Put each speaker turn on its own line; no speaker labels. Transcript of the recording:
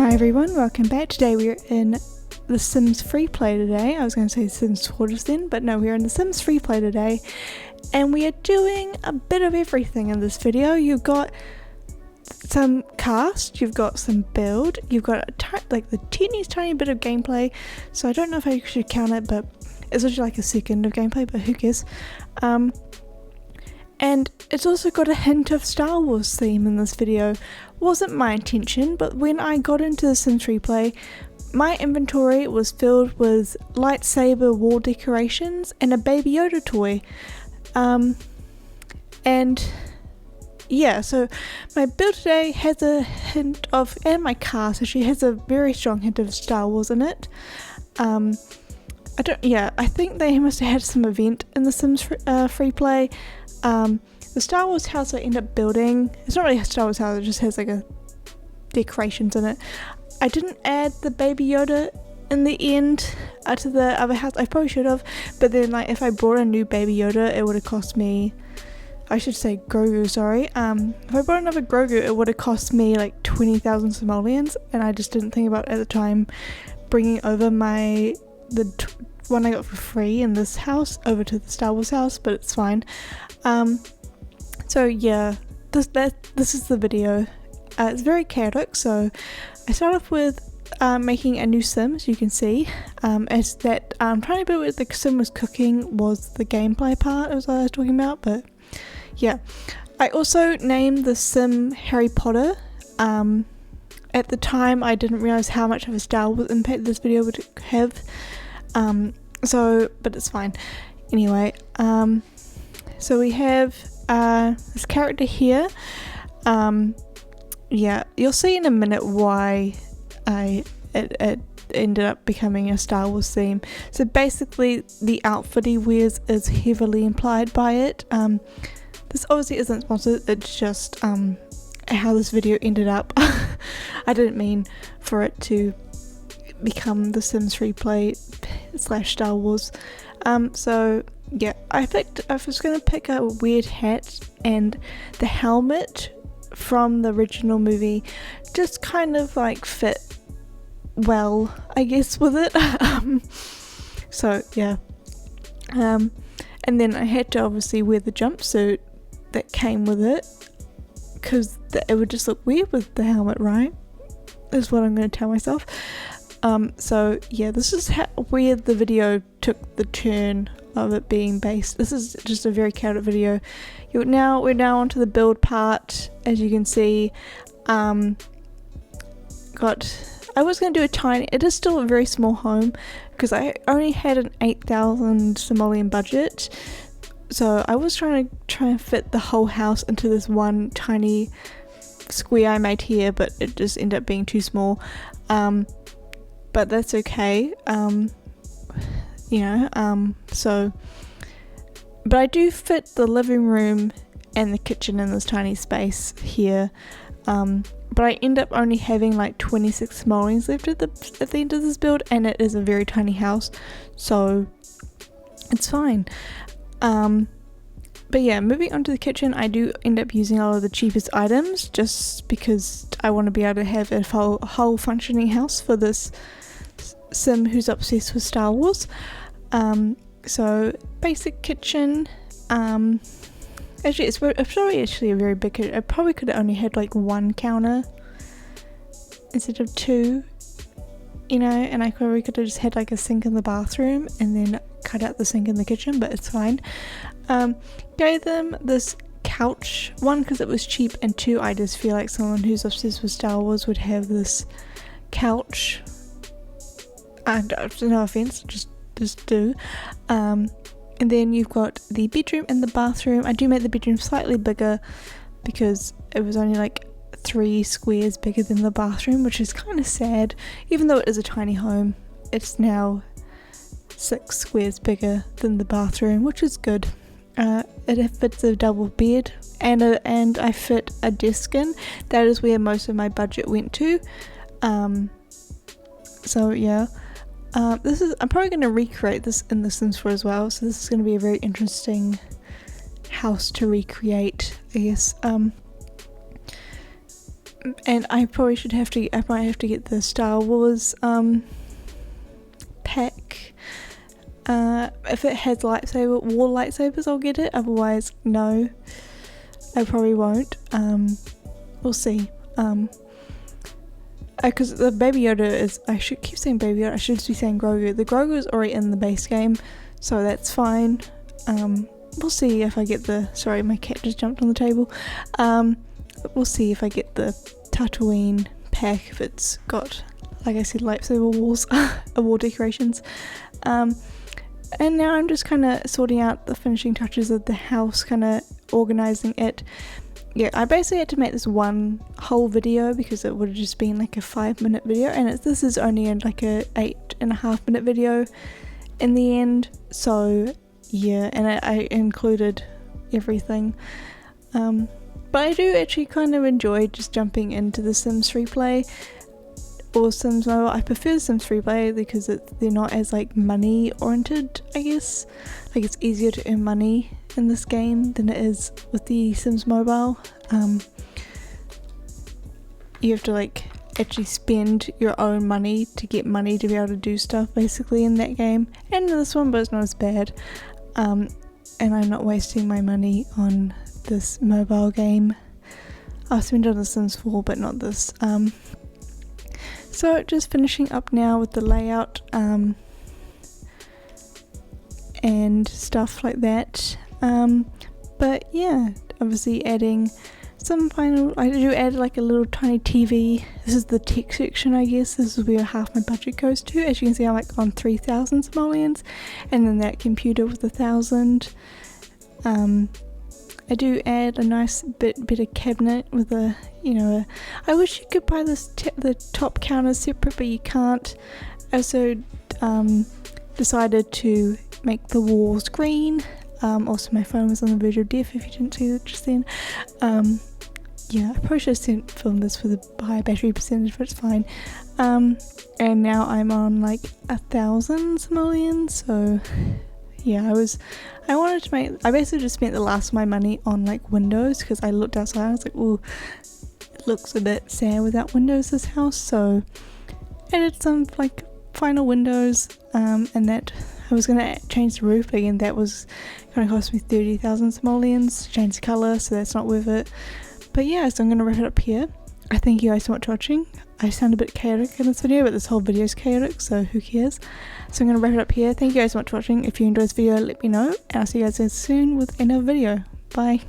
Hi everyone, welcome back. Today we're in the SimsFreeplay today. I was going to say Sims 4 just then, but no, we're in the SimsFreeplay today. And we are doing a bit of everything in this video. You've got some cast, you've got some build, you've got the teeniest tiny bit of gameplay. So I don't know if I should count it, but it's actually like a second of gameplay, but who cares. And it's also got a hint of Star Wars theme in this video. Wasn't my intention, but when I got into the SimsFreeplay, my inventory was filled with lightsaber wall decorations and a Baby Yoda toy. And yeah, so my build today has a hint of, and my cast actually has a very strong hint of Star Wars in it. I think they must have had some event in the Sims Freeplay. The Star Wars house I end up building, it's not really a Star Wars house, it just has like a decorations in it. I didn't add the Baby Yoda in the end to the other house. I probably should have, but then like if I brought a new Baby Yoda, it would have cost me, I should say Grogu, sorry. If I brought another Grogu, it would have cost me like 20,000 simoleons, and I just didn't think about at the time bringing over the one I got for free in this house over to the Star Wars house, but it's fine. So yeah, this is the video. It's very chaotic, so I start off with making a new sim, as you can see. As that tiny bit where the sim was cooking was the gameplay part as I was talking about, but yeah. I also named the sim Harry Potter. At the time I didn't realise how much of a Star Wars impact this video would have. But it's fine. Anyway, so we have this character here. Yeah, you'll see in a minute why it ended up becoming a Star Wars theme. So basically the outfit he wears is heavily implied by it. This obviously isn't sponsored, it's just how this video ended up. I didn't mean for it to become the Sims Freeplay / Star Wars. So yeah, I was going to pick a weird hat, and the helmet from the original movie just kind of like fit well, I guess, with it. So yeah, and then I had to obviously wear the jumpsuit that came with it, because it would just look weird with the helmet, right? Is what I'm going to tell myself. So yeah, this is where the video took the turn of it being based. This is just a very chaotic video. We're now onto the build part. As you can see, I was going to do it is still a very small home, because I only had an 8,000 simoleon budget. So I was trying to fit the whole house into this one tiny square I made here, but it just ended up being too small. But that's okay, but I do fit the living room and the kitchen in this tiny space here, but I end up only having like 26 simoleons left at the end of this build, and it is a very tiny house, so it's fine. But yeah, moving on to the kitchen, I do end up using all of the cheapest items just because I want to be able to have a whole functioning house for this sim who's obsessed with Star Wars. So basic kitchen. Actually, it's probably actually a very big kitchen. I probably could have only had like one counter instead of two, and I probably could have just had like a sink in the bathroom and then cut out the sink in the kitchen, but it's fine. Gave them this couch, one because it was cheap, and two, I just feel like someone who's obsessed with Star Wars would have this couch. And no offense, just do. And then you've got the bedroom and the bathroom. I do make the bedroom slightly bigger because it was only like 3 squares bigger than the bathroom, which is kind of sad. Even though it is a tiny home, it's now 6 squares bigger than the bathroom, which is good. It fits a double bed, and I fit a desk in. That is where most of my budget went to. So yeah. I'm probably going to recreate this in The Sims 4 as well, so this is going to be a very interesting house to recreate, I guess. And I might have to get the Star Wars pack. If it has war lightsabers, I'll get it. Otherwise, no, I probably won't. We'll see. Because the Baby Yoda is, I should keep saying Baby Yoda, I should be saying Grogu. The Grogu is already in the base game, so that's fine. We'll see if I get sorry, my cat just jumped on the table. We'll see if I get the Tatooine pack, if it's got, like I said, lightsaber walls, wall decorations. And now I'm just kind of sorting out the finishing touches of the house, kind of organising it. Yeah, I basically had to make this one whole video because it would have just been like a 5-minute video, and this is only like a 8.5-minute video in the end. So yeah, and I included everything. But I do actually kind of enjoy just jumping into the SimsFreeplay or Sims Mobile. I prefer SimsFreeplay because they're not as like money oriented, I guess. Like it's easier to earn money in this game than it is with the Sims Mobile. You have to like actually spend your own money to get money to be able to do stuff basically in that game. And in this one, but it's not as bad. And I'm not wasting my money on this mobile game. I've spent on the Sims 4 but not this. So just finishing up now with the layout and stuff like that. But yeah, obviously adding some final, I do add like a little tiny TV. This is the tech section, I guess. This is where half my budget goes to. As you can see, I'm like on 3,000 simoleons, and then that computer with 1,000. I do add a nice bit of cabinet with a, I wish you could buy the top counters separate, but you can't. I also decided to make the walls green. Also my phone was on the verge of death, if you didn't see that just then. Yeah, I probably should have filmed this with a high battery percentage, but it's fine. And now I'm on like 1,000 simoleons, so yeah, I basically just spent the last of my money on like windows, because I looked outside and I was like, ooh, it looks a bit sad without windows, this house. So I did some like final windows, and that I was gonna change the roof again. That was gonna cost me 30,000 simoleons to change the colour, so that's not worth it. But yeah, so I'm gonna wrap it up here. I thank you guys so much for watching. I sound a bit chaotic in this video, but this whole video is chaotic, so who cares? So I'm going to wrap it up here. Thank you guys so much for watching. If you enjoyed this video, let me know, and I'll see you guys soon with another video. Bye.